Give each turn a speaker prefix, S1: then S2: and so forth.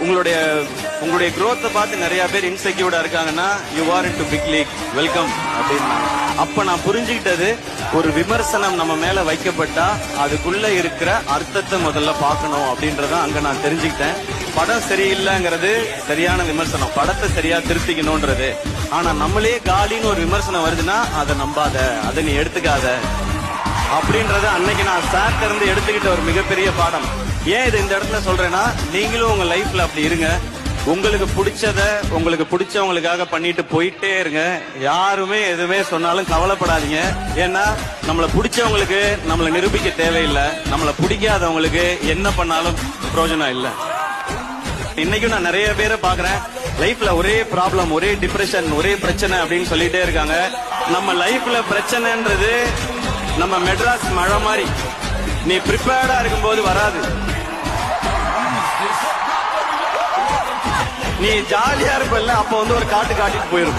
S1: உங்களுடைய உங்களுடைய growth பார்த்து நிறைய பேர் இன்செக்யூர்டா இருக்காங்கன்னா you are into big league welcome அப்படின்னு. அப்ப நான் புரிஞ்சுக்கிட்டது, ஒரு விமர்சனம் நம்ம மேல வைக்கப்பட்டா அதுக்குள்ள இருக்கிற அர்த்தத்தை முதல்ல பார்க்கணும் அப்படின்றத அங்க நான் தெரிஞ்சுக்கிட்டேன். படம் சரியில்லைங்கிறது சரியான விமர்சனம், படத்தை சரியா திருத்திக்கணும்ன்றது. ஆனா நம்மளே காலின்னு ஒரு விமர்சனம் வருதுன்னா அதை நம்பாத, அதை நீ எடுத்துக்காத அப்படின்றத அன்னைக்கு நான் சார்ட்ட இருந்து எடுத்துக்கிட்ட ஒரு மிகப்பெரிய பாடம். ஏன் இது இந்த இடத்துல சொல்றேன்னா, நீங்களும் உங்க லைஃப்ல அப்படி இருங்க. உங்களுக்கு பிடிச்சத உங்களுக்கு பிடிச்சவங்களுக்காக பண்ணிட்டு போயிட்டே இருங்க. யாருமே எதுவுமே சொன்னாலும் கவலைப்படாதீங்க. ஏன்னா நம்மள பிடிச்சவங்களுக்கு நம்மள நிரூபிக்க தேவையில்லை, நம்மள பிடிக்காதவங்களுக்கு என்ன பண்ணாலும் பிரயோஜனம் இல்லை. இன்னைக்கும் நான் நிறைய பேரை பாக்குறேன், லைஃப்ல ஒரே ப்ராப்ளம், ஒரே டிப்ரெஷன், ஒரே பிரச்சனை அப்படின்னு சொல்லிட்டே இருக்காங்க. நம்ம லைஃப்ல பிரச்சனைன்றது நம்ம மெட்ராஸ் மழை மாதிரி, நீ ப்ரிப்பேர்டா இருக்கும்போது வராது. நீ ஜாலியா இருப்பல்ல, அப்ப ஒரு காட்டு காட்டிட்டு போயிரும்.